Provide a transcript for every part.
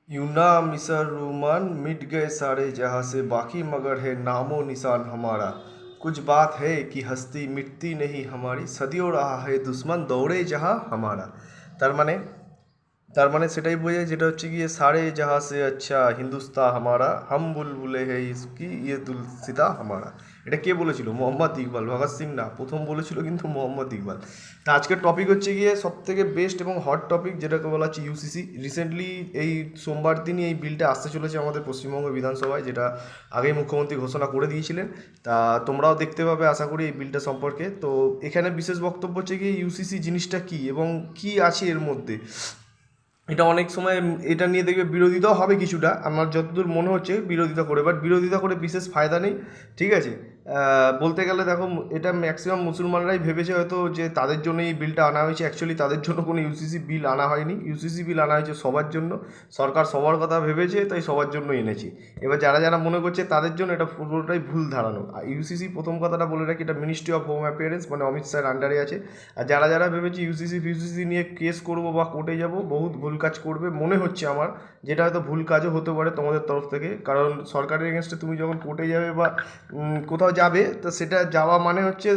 यूना मिसर रूमान मिट गए सारे जहाँ से बाकी मगर है नामो निशान हमारा। कुछ बात है कि हस्ती मिटती नहीं हमारी, सदियों रहा है दुश्मन दौड़े जहाँ हमारा। তার মানে তার মানে সেটাই বোঝায়, যেটা হচ্ছে গিয়ে সারে জাহা সে আচ্ছা হিন্দুস্তান হামারা, হাম বুলবুলে হে ইসকি ইয়ে দুলসিতা হামারা। এটা কে বলেছিল? মোহাম্মদ ইকবাল, ভগৎ সিং না, প্রথম বলেছিল কিন্তু মোহাম্মদ ইকবাল। তা আজকের টপিক হচ্ছে গিয়ে সব থেকে বেস্ট এবং হট টপিক, যেটাকে বলা হচ্ছে ইউসিসি। রিসেন্টলি এই সোমবার দিনই এই বিলটা আসতে চলেছে আমাদের পশ্চিমবঙ্গ বিধানসভায়, যেটা আগেই মুখ্যমন্ত্রী ঘোষণা করে দিয়েছিলেন। তা তোমরাও দেখতে পাবে আশা করি এই বিলটা সম্পর্কে। তো এখানে বিশেষ বক্তব্য হচ্ছে গিয়ে ইউসিসি জিনিসটা কী এবং কী আছে এর মধ্যে। এটা অনেক সময় এটা নিয়ে দেখবে বিরোধিতাও হবে কিছুটা, আমার যতদূর মনে হচ্ছে বিরোধিতা করে, বাট বিরোধিতা করে বিশেষ ফায়দা নেই। ঠিক আছে, বলতে গেলে দেখো, এটা ম্যাক্সিমাম মুসলমানরাই ভেবেছে হয়তো যে তাদের জন্য এই বিলটা আনা হয়েছে। অ্যাকচুয়ালি তাদের জন্য কোনো ইউসিসি বিল আনা হয়নি, ইউসিসি বিল আনা হয়েছে সবার জন্য। সরকার সবার কথা ভেবেছে, তাই সবার জন্য এনেছি। এবার যারা যারা মনে করছে তাদের জন্য, এটা পুরোটাই ভুল ধারণা। ইউসিসি, প্রথম কথাটা বলে রাখি, এটা মিনিস্ট্রি অফ হোম অ্যাফেয়ার্স, মানে অমিত শাহের আন্ডারে আছে। আর যারা যারা ভেবেছে ইউসিসি ফিউসিসি নিয়ে কেস করবো বা কোর্টে যাব, বহুত ভুল কাজ করবে মনে হচ্ছে আমার। যেটা হয়তো ভুল কাজও হতে পারে তোমাদের তরফ থেকে, কারণ সরকারের এগেনস্টে তুমি যখন কোর্টে যাবে বা কোথাও যাবে, তো সেটা যাওয়া মানে হচ্ছে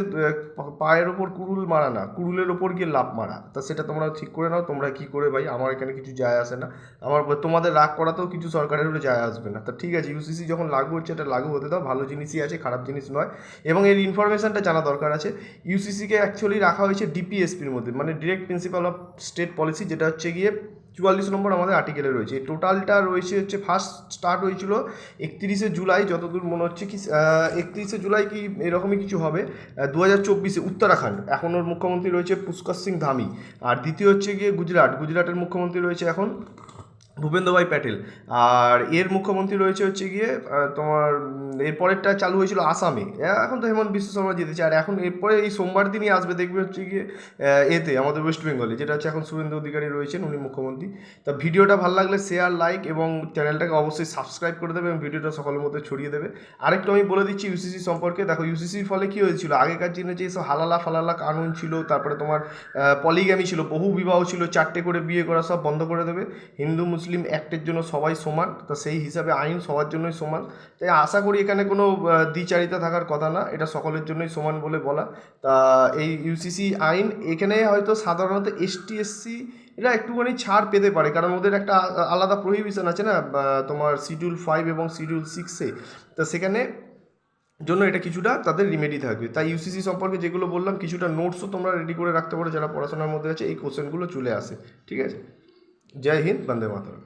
পায়ের ওপর কুড়ুল মারা না, কুড়ুলের ওপর গিয়ে লাফ মারা। তা সেটা তোমরা ঠিক করে নাও, তোমরা কী করে ভাই, আমার এখানে কিছু যায় আসে না। আমার তোমাদের রাগ করাতেও কিছু সরকারের উপরে যায় আসবে না। তা ঠিক আছে, ইউসিসি যখন লাগু হচ্ছে এটা লাগু হতে দাও, ভালো জিনিসই আছে, খারাপ জিনিস নয়। এবং এর ইনফরমেশানটা জানা দরকার আছে। ইউসিসিকে অ্যাকচুয়ালি রাখা হয়েছে ডিপিএসপির মধ্যে, মানে direct principal of state policy, যেটা হচ্ছে গিয়ে 44 নম্বর আমাদের আর্টিকেলে রয়েছে। এই টোটালটা রয়েছে হচ্ছে, ফার্স্ট স্টার্ট হয়েছিল 31শে জুলাই, যতদূর মনে হচ্ছে কি 31শে জুলাই কি এরকমই কিছু হবে, 2024-এ উত্তরাখণ্ড। এখন ওর মুখ্যমন্ত্রী রয়েছে পুষ্কর সিং ধামি। আর দ্বিতীয় হচ্ছে গিয়ে গুজরাটের মুখ্যমন্ত্রী রয়েছে এখন ভূপেন্দ্র ভাই প্যাটেল। আর এর মুখ্যমন্ত্রী রয়েছে হচ্ছে গিয়ে তোমার এরপরেরটা চালু হয়েছিল আসামে, এখন তো হেমন্ত বিশ্ব শর্মা জিতেছে। আর এখন এরপরে এই সোমবার দিনই আসবে দেখবে হচ্ছে গিয়ে এতে আমাদের ওয়েস্ট বেঙ্গলে, যেটা হচ্ছে এখন শুভেন্দু অধিকারী রয়েছেন, উনি মুখ্যমন্ত্রী। তা ভিডিওটা ভালো লাগলে শেয়ার, লাইক এবং চ্যানেলটাকে অবশ্যই সাবস্ক্রাইব করে দেবে এবং ভিডিওটা সকলের মধ্যে ছড়িয়ে দেবে। আরেকটু আমি বলে দিচ্ছি ইউসিসি সম্পর্কে। দেখো, ইউসিসির ফলে কী হয়েছিল, আগেকার দিনে যে সব হালালা ফালালা কানুন ছিল, তারপরে তোমার পলিগ্যামি ছিল, বহু বিবাহ ছিল, 4টে করে বিয়ে করা, সব বন্ধ করে দেবে। হিন্দু মুসলিম অ্যাক্টের জন্য সবাই সমান, তা সেই হিসাবে আইন সবার জন্যই সমান। তাই আশা করি এখানে কোনো দ্বিচারিতা থাকার কথা না, এটা সকলের জন্যই সমান বলে বলা। তা এই ইউসিসি আইন এখানে হয়তো সাধারণত এসটি এসসি এরা একটুখানি ছাড় পেতে পারে, কারণ ওদের একটা আলাদা প্রহিবিশন আছে না, তোমার শিডিউল 5 এবং শিডিউল 6-এ। তা সেখানে জন্য এটা কিছুটা তাদের রিমেডি থাকবে। তাই ইউসিসি সম্পর্কে যেগুলো বললাম, কিছুটা নোটসও তোমরা রেডি করে রাখতে পারো যারা পড়াশোনার মধ্যে আছে, এই কোশ্চেনগুলো চলে আসে। ঠিক আছে, জয় হিন্দ, বন্দে মাতরম।